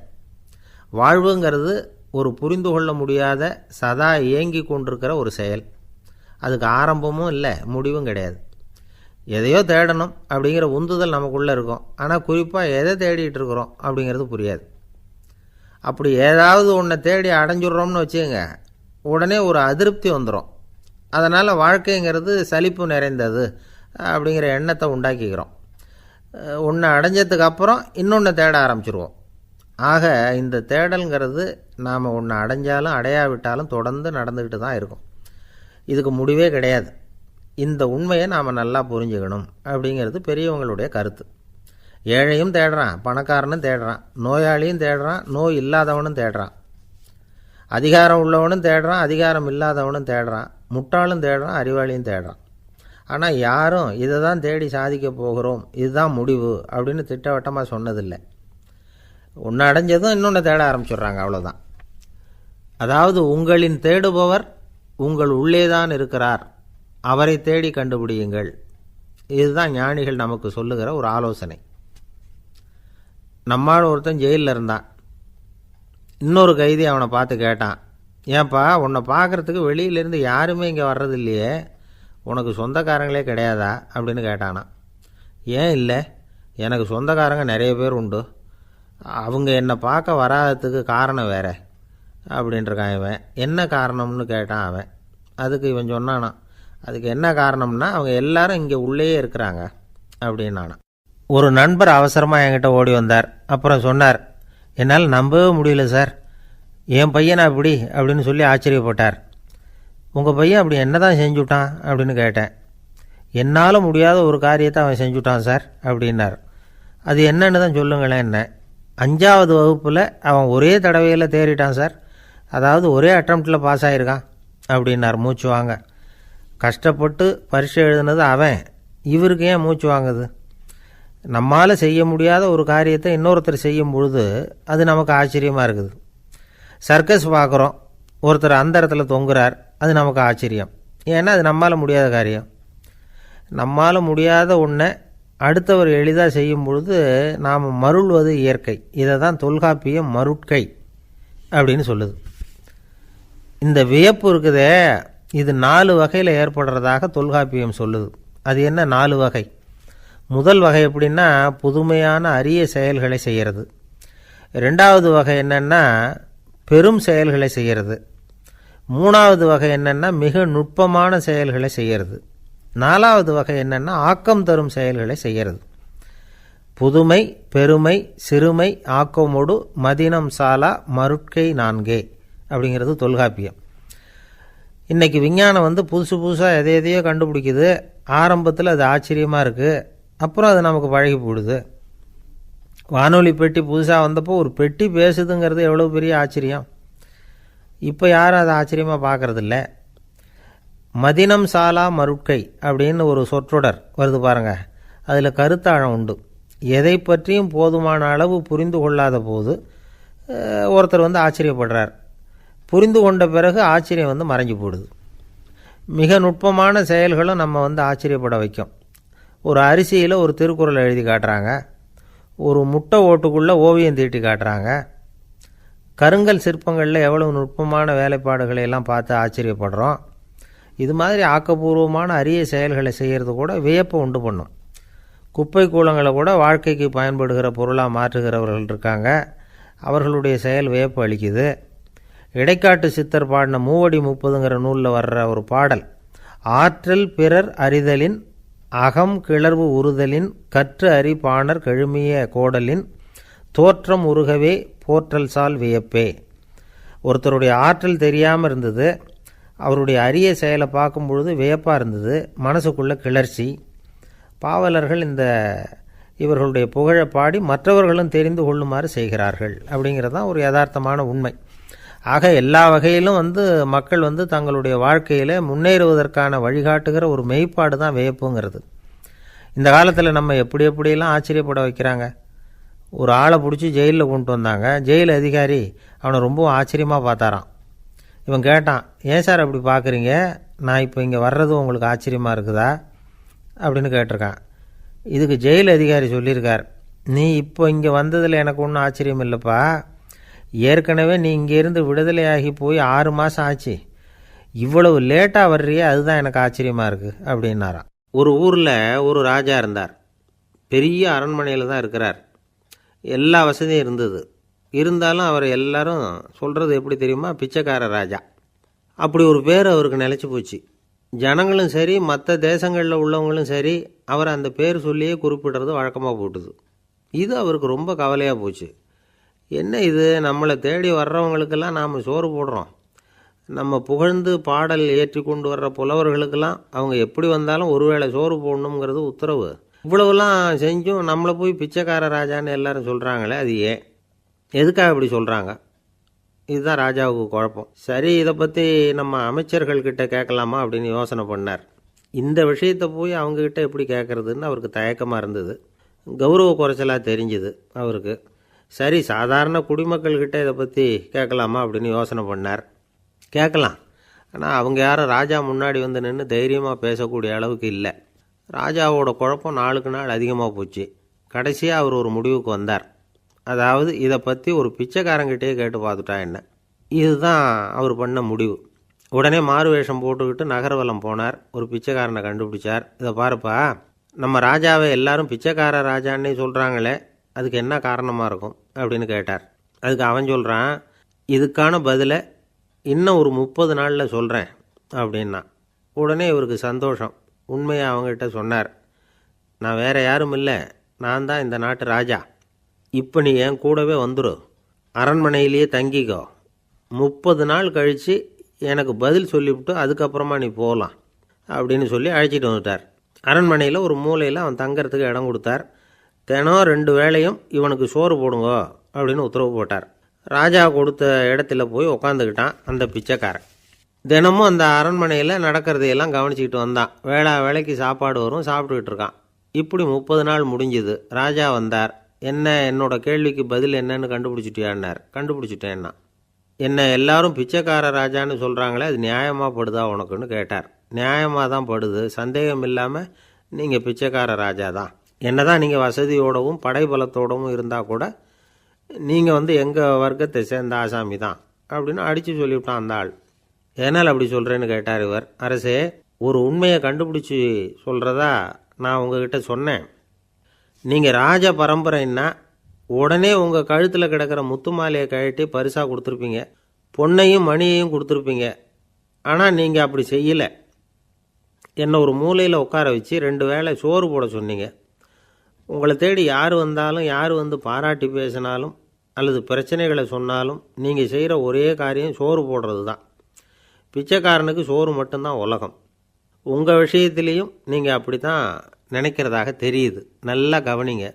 வாழ்வுங்கிறது ஒரு புரிந்து கொள்ள முடியாத சதா இயங்கி கொண்டிருக்கிற ஒரு செயல். அதுக்கு ஆரம்பமும் இல்லை, முடிவும் கிடையாது. எதையோ தேடணும் அப்படிங்கிற உந்துதல் நமக்குள்ளே இருக்கும், ஆனால் குறிப்பாக எதை தேடிட்டு இருக்கிறோம் அப்படிங்கிறது புரியாது. அப்படி ஏதாவது ஒன்றை தேடி அடைஞ்சிடுறோம்னு வச்சுக்கோங்க, உடனே ஒரு அதிருப்தி வந்துடும். அதனால் வாழ்க்கைங்கிறது சலிப்பு நிறைந்தது அப்படிங்கிற எண்ணத்தை உண்டாக்கிக்கிறோம். ஒன்று அடைஞ்சதுக்கு அப்புறம் இன்னொன்று தேட ஆரம்பிச்சிருவோம். ஆக இந்த தேடல்ங்கிறது நாம் ஒன்று அடைஞ்சாலும் அடையாவிட்டாலும் தொடர்ந்து நடந்துக்கிட்டு தான் இருக்கும். இதுக்கு முடிவே கிடையாது. இந்த உண்மையை நாம் நல்லா புரிஞ்சுக்கணும் அப்படிங்கிறது பெரியவங்களுடைய கருத்து. ஏழையும் தேடுறான், பணக்காரனும் தேடுறான், நோயாளியும் தேடுறான், நோய் இல்லாதவனும் தேடுறான், அதிகாரம் உள்ளவனும் தேடுறான், அதிகாரம் இல்லாதவனும் தேடுறான், முட்டாளும் தேடுறான், அறிவாளியும் தேடுறான். ஆனால் யாரும் இதை தான் தேடி சாதிக்க போகிறோம், இதுதான் முடிவு அப்படின்னு திட்டவட்டமாக சொன்னதில்லை. ஒன்று அடைஞ்சதும் இன்னொன்று தேட ஆரம்பிச்சிடுறாங்க, அவ்வளோதான். அதாவது உங்களின் தேடுபவர் உங்கள் உள்ளே தான் இருக்கிறார், அவரை தேடி கண்டுபிடியுங்கள். இதுதான் ஞானிகள் நமக்கு சொல்லுகிற ஒரு ஆலோசனை. நம்மால் ஒருத்தன் ஜெயிலில் இருந்தான். இன்னொரு கைதி அவனை பார்த்து கேட்டான், ஏன்பா உன்னை பார்க்குறதுக்கு வெளியிலேருந்து யாருமே இங்கே வர்றது இல்லையே, உனக்கு சொந்தக்காரங்களே கிடையாதா அப்படின்னு கேட்டானா. ஏன் இல்லை, எனக்கு சொந்தக்காரங்க நிறைய பேர் உண்டு, அவங்க என்னை பார்க்க வராததுக்கு காரணம் வேற அப்படின்ட்டுருக்கான் இவன். என்ன காரணம்னு கேட்டான் அவன். அதுக்கு இவன் சொன்னானா, அதுக்கு என்ன காரணம்னா அவங்க எல்லாரும் இங்கே உள்ளேயே இருக்கிறாங்க அப்படின்னானா. ஒரு நண்பர் அவசரமாக என்கிட்ட ஓடி வந்தார். அப்புறம் சொன்னார், என்னால் நம்பவே முடியல சார், என் பையனை அப்படி அப்படின்னு சொல்லி ஆச்சரியப்பட்டார். உங்கள் பையன் அப்படி என்ன தான் செஞ்சுட்டான் அப்படின்னு கேட்டேன். என்னால் முடியாத ஒரு காரியத்தை அவன் செஞ்சுட்டான் சார் அப்படின்னார். அது என்னன்னு தான் சொல்லுங்களேன். என்ன, 5வது வகுப்பில் அவன் ஒரே தடவையில் தேறிட்டான் சார், அதாவது ஒரே அட்டம்ப்டில் பாஸ் ஆகிருக்கான் அப்படின்னார் மூச்சு வாங்க. கஷ்டப்பட்டு பரீட்சை எழுதுனது அவன், இவருக்கு ஏன் மூச்சு வாங்குது? நம்மால் செய்ய முடியாத ஒரு காரியத்தை இன்னொருத்தர் செய்யும் பொழுது அது நமக்கு ஆச்சரியமாக இருக்குது. சர்க்கஸ் பார்க்குறோம், ஒருத்தர் அந்த இடத்துல தொங்குறார், அது நமக்கு ஆச்சரியம். ஏன்னா அது நம்மால் முடியாத காரியம். நம்மால் முடியாத ஒன்றை அடுத்தவர் எளிதாக செய்யும் பொழுது நாம் மருள்வது இயற்கை. இதை தான் தொல்காப்பியம் மருட்கை அப்படின்னு சொல்லுது. இந்த வியப்பு இருக்குதே, இது 4 வகையில் ஏற்படுறதாக தொல்காப்பியம் சொல்லுது. அது என்ன 4 வகை? முதல் வகை எப்படின்னா புதுமையான அரிய செயல்களை செய்கிறது. 2வது வகை என்னென்னா பெரும் செயல்களை செய்கிறது. 3வது வகை என்னென்னா மிக நுட்பமான செயல்களை செய்கிறது. 4வது வகை என்னென்னா ஆக்கம் தரும் செயல்களை செய்கிறது. புதுமை, பெருமை, சிறுமை, ஆக்கமோடு மதினம் சாலா மருட்கை 4 அப்படிங்கிறது தொல்காப்பியம். இன்றைக்கி விஞ்ஞானம் புதுசு புதுசாக எதையோ கண்டுபிடிக்குது. ஆரம்பத்தில் அது ஆச்சரியமாக இருக்குது, அப்புறம் அது நமக்கு பழகி போடுது. வானொலி பெட்டி புதுசாக வந்தப்போ ஒரு பெட்டி பேசுதுங்கிறது எவ்வளோ பெரிய ஆச்சரியம். இப்போ யாரும் அதை ஆச்சரியமாக பார்க்குறதில்ல. மதினம் சாலா மருட்கை அப்படின்னு ஒரு சொற்றொடர் வருது பாருங்க, அதில் கருத்தாழம் உண்டு. எதை பற்றியும் போதுமான அளவு புரிந்து கொள்ளாத போது ஒருத்தர் ஆச்சரியப்படுறார். புரிந்து கொண்ட பிறகு ஆச்சரியம் மறைஞ்சு போடுது. மிக நுட்பமான செயல்களும் நம்ம ஆச்சரியப்பட வைக்கும். ஒரு அரிசியில் ஒரு திருக்குறள் எழுதி காட்டுறாங்க, ஒரு முட்டை ஓட்டுக்குள்ளே ஓவியம் தீட்டி காட்டுறாங்க. கருங்கல் சிற்பங்களில் எவ்வளவு நுட்பமான வேலைப்பாடுகளை எல்லாம் பார்த்து ஆச்சரியப்படுறோம். இது மாதிரி ஆக்கப்பூர்வமான அரிய செயல்களை செய்கிறது கூட வியப்பை உண்டு பண்ணும். குப்பை கூளங்களை கூட வாழ்க்கைக்கு பயன்படுகிற பொருளாக மாற்றுகிறவர்கள் இருக்காங்க. அவர்களுடைய செயல் வியப்பு அளிக்குது. இடைக்காட்டு சித்தர் பாடின மூவடி 30ங்கிற நூலில் வர்ற ஒரு பாடல், ஆற்றல் பிறர் அறிதலின் அகம் கிளர்வு உறுதலின் கற்று அறி பாணர் கழுமிய கோடலின் தோற்றம் உருகவே போற்றல் சால் வியப்பே. ஒருத்தருடைய ஆற்றல் தெரியாமல் இருந்தது, அவருடைய அரிய செயலை பார்க்கும் பொழுது வியப்பாக இருந்தது, மனசுக்குள்ள கிளர்ச்சி. பாவலர்கள் இவர்களுடைய புகழை பாடி மற்றவர்களும் தெரிந்து கொள்ளுமாறு செய்கிறார்கள். அப்படிங்கிறது தான் ஒரு யதார்த்தமான உண்மை. ஆக எல்லா வகையிலும் மக்கள் தங்களுடைய வாழ்க்கையில் முன்னேறுவதற்கான வழிகாட்டுகிற ஒரு மெய்ப்பாடு தான் வியப்புங்கிறது. இந்த காலத்தில் நம்ம எப்படியெல்லாம் ஆச்சரியப்பட வைக்கிறாங்க. ஒரு ஆளை பிடிச்சி ஜெயிலில் கொண்டு வந்தாங்க. ஜெயில் அதிகாரி அவனை ரொம்பவும் ஆச்சரியமாக பார்த்தாரான். இவன் கேட்டான், ஏன் சார் அப்படி பார்க்குறீங்க, நான் இப்போ இங்கே வர்றது உங்களுக்கு ஆச்சரியமாக இருக்குதா அப்படின்னு கேட்டிருக்கான். இதுக்கு ஜெயில் அதிகாரி சொல்லியிருக்கார், நீ இப்போ இங்கே வந்ததில் எனக்கு ஒன்றும் ஆச்சரியம் இல்லைப்பா, ஏற்கனவே நீ இங்கேருந்து விடுதலையாகி போய் 6 மாதம் ஆச்சு, இவ்வளவு லேட்டாக வர்றியே அதுதான் எனக்கு ஆச்சரியமாக இருக்குது அப்படின்னாராம். ஒரு ஊரில் ஒரு ராஜா இருந்தார். பெரிய அரண்மனையில் தான் இருக்கிறார். எல்லா வசதியும் இருந்தது. இருந்தாலும் அவர் எல்லாரும் சொல்கிறது எப்படி தெரியுமா, பிச்சைக்கார ராஜா. அப்படி ஒரு பேர் அவருக்கு நிலச்சி போச்சு. ஜனங்களும் சரி மற்ற தேசங்களில் உள்ளவங்களும் சரி அவர் அந்த பேர் சொல்லியே குறிப்பிடுறது வழக்கமாக போட்டுது. இது அவருக்கு ரொம்ப கவலையாக போச்சு. என்ன இது, நம்மளை தேடி வர்றவங்களுக்கெல்லாம் நாம் சோறு போடுறோம், நம்ம புகழ்ந்து பாடல் ஏற்றி கொண்டு வர்ற புலவர்களுக்கெல்லாம் அவங்க எப்படி வந்தாலும் ஒருவேளை சோறு போடணுங்கிறது உத்தரவு. இவ்வளவுலாம் செஞ்சும் நம்மளை போய் பிச்சைக்கார ராஜான்னு எல்லாரும் சொல்கிறாங்களே, அது ஏன், எதுக்காக இப்படி சொல்கிறாங்க? இதுதான் ராஜாவுக்கு குழப்பம். சரி, இதை பற்றி நம்ம அமைச்சர்கள்கிட்ட கேட்கலாமா அப்படின்னு யோசனை பண்ணார். இந்த விஷயத்தை போய் அவங்கக்கிட்ட எப்படி கேட்குறதுன்னு அவருக்கு தயக்கமாக இருந்தது. கௌரவ குறைச்சலாக தெரிஞ்சுது அவருக்கு. சரி, சாதாரண குடிமக்கள்கிட்ட இதை பற்றி கேட்கலாமா அப்படின்னு யோசனை பண்ணார். கேட்கலாம், ஆனால் அவங்க யாரும் ராஜா முன்னாடி நின்று தைரியமாக பேசக்கூடிய அளவுக்கு இல்லை. ராஜாவோட குழப்பம் நாளுக்கு நாள் அதிகமாக போச்சு. கடைசியாக அவர் ஒரு முடிவுக்கு வந்தார். அதாவது இதை பற்றி ஒரு பிச்சைக்காரங்கிட்டே கேட்டு பார்த்துட்டா என்ன. இதுதான் அவர் பண்ண முடிவு. உடனே மாறு வேஷம் போட்டுக்கிட்டு நகர்வலம் போனார். ஒரு பிச்சைக்காரனை கண்டுபிடிச்சார். இதை பாருப்பா, நம்ம ராஜாவை எல்லாரும் பிச்சைக்கார ராஜான்னே சொல்கிறாங்களே, அதுக்கு என்ன காரணமாக இருக்கும் அப்படின்னு கேட்டார். அதுக்கு அவன் சொல்கிறான், இதுக்கான பதிலை இன்னும் ஒரு 30 நாளில் சொல்கிறேன் அப்படின்னா. உடனே இவருக்கு சந்தோஷம். உண்மையை அவங்ககிட்ட சொன்னார். நான் வேறு யாரும் இல்லை, நான் தான் இந்த நாட்டு ராஜா. இப்போ நீ என் கூடவே வந்துடு, அரண்மனையிலேயே தங்கிக்கோ, 30 நாள் கழித்து எனக்கு பதில் சொல்லிவிட்டு அதுக்கப்புறமா நீ போகலாம் அப்படின்னு சொல்லி அழைச்சிட்டு வந்துட்டார். அரண்மனையில் ஒரு மூலையில் அவன் தங்கறதுக்கு இடம் கொடுத்தார். தினம் 2 வேளையும் இவனுக்கு சோறு போடுங்க அப்படின்னு உத்தரவு போட்டார். ராஜா கொடுத்த இடத்துல போய் உக்காந்துக்கிட்டான் அந்த பிச்சைக்காரன். தினமும் அந்த அரண்மனையில் நடக்கிறதையெல்லாம் கவனிச்சிக்கிட்டு வந்தான். வேளைக்கு சாப்பாடு வரும், சாப்பிட்டுக்கிட்டு இருக்கான். இப்படி 30 நாள் முடிஞ்சுது. ராஜா வந்தார். என்ன, என்னோட கேள்விக்கு பதில் என்னன்னு கண்டுபிடிச்சிட்டியான்னார். கண்டுபிடிச்சிட்டேன்னா. என்ன எல்லாரும் பிச்சைக்கார ராஜான்னு சொல்கிறாங்களே, அது நியாயமாக படுதா உனக்குன்னு கேட்டார். நியாயமாக தான் படுது, சந்தேகம் இல்லாமல் நீங்கள் பிச்சைக்கார ராஜா தான். என்ன தான் நீங்கள் வசதியோடவும் படைபலத்தோடவும் இருந்தால் கூட நீங்கள் எங்கள் வர்க்கத்தை சேர்ந்த ஆசாமி தான் அப்படின்னு அடித்து சொல்லிவிட்டான் அந்த ஆள். ஏனால் அப்படி சொல்கிறேன்னு கேட்டார் இவர். அரசே, ஒரு உண்மையை கண்டுபிடிச்சி சொல்கிறதா நான் உங்ககிட்ட சொன்னேன். நீங்கள் ராஜ பரம்பரைன்னா உடனே உங்கள் கழுத்தில் கிடக்கிற முத்து மாலையை கழட்டி பரிசாக கொடுத்துருப்பீங்க, பொன்னையும் மணியையும் கொடுத்துருப்பீங்க. ஆனால் நீங்கள் அப்படி செய்யலை. என்னை ஒரு மூலையில் உட்கார வச்சு 2 வேளை சோறு போட சொன்னீங்க. உங்களை தேடி யார் வந்தாலும், யார் பாராட்டி பேசினாலும் அல்லது பிரச்சனைகளை சொன்னாலும் நீங்கள் செய்கிற ஒரே காரியம் சோறு போடுறது தான். பிச்சைக்காரனுக்கு சோறு மட்டும்தான் உலகம். உங்கள் விஷயத்துலேயும் நீங்கள் அப்படி தான் நினைக்கிறதாக தெரியுது. நல்லா கவனிங்க.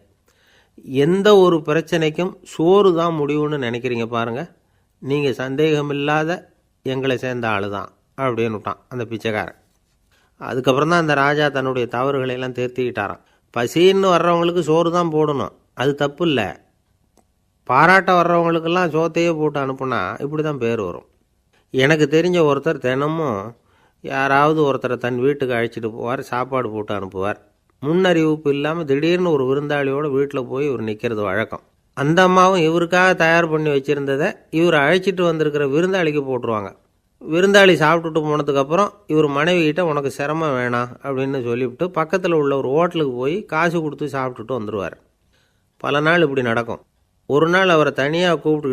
எந்த ஒரு பிரச்சனைக்கும் சோறு தான் முடிவுன்னு நினைக்கிறீங்க பாருங்கள். நீங்கள் சந்தேகமில்லாத எங்களை சேர்ந்த ஆள் தான் அப்படின்னு விட்டான் அந்த பிச்சைக்காரன். அதுக்கப்புறம் தான் அந்த ராஜா தன்னுடைய தவறுகளையெல்லாம் திருத்திக்கிட்டாராம். பசின்னு வர்றவங்களுக்கு சோறு தான் போடணும், அது தப்பு இல்லை. பாராட்ட வர்றவங்களுக்கெல்லாம் சோத்தையே போட்டு அனுப்புனா இப்படி தான் பேர் வரும். எனக்கு தெரிஞ்ச ஒருத்தர் தினமும் யாராவது ஒருத்தரை தன் வீட்டுக்கு அழைச்சிட்டு போவார், சாப்பாடு போட்டு அனுப்புவார். முன்னறிவிப்பு இல்லாமல் திடீர்னு ஒரு விருந்தாளியோட வீட்டில் போய் இவர் நிற்கிறது வழக்கம். அந்த அம்மாவும் இவருக்காக தயார் பண்ணி வச்சுருந்ததை இவர் அழைச்சிட்டு வந்திருக்கிற விருந்தாளிக்கு போட்டுருவாங்க. விருந்தாளி சாப்பிட்டுட்டு போனதுக்கப்புறம் இவர் மனைவிகிட்ட உனக்கு சிரமம் வேணாம் அப்படின்னு சொல்லிவிட்டு பக்கத்தில் உள்ள ஒரு ஹோட்டலுக்கு போய் காசு கொடுத்து சாப்பிட்டுட்டு வந்துடுவார். பல நாள் இப்படி நடக்கும். ஒரு நாள் அவரை தனியாக கூப்பிட்டுக்கிட்டு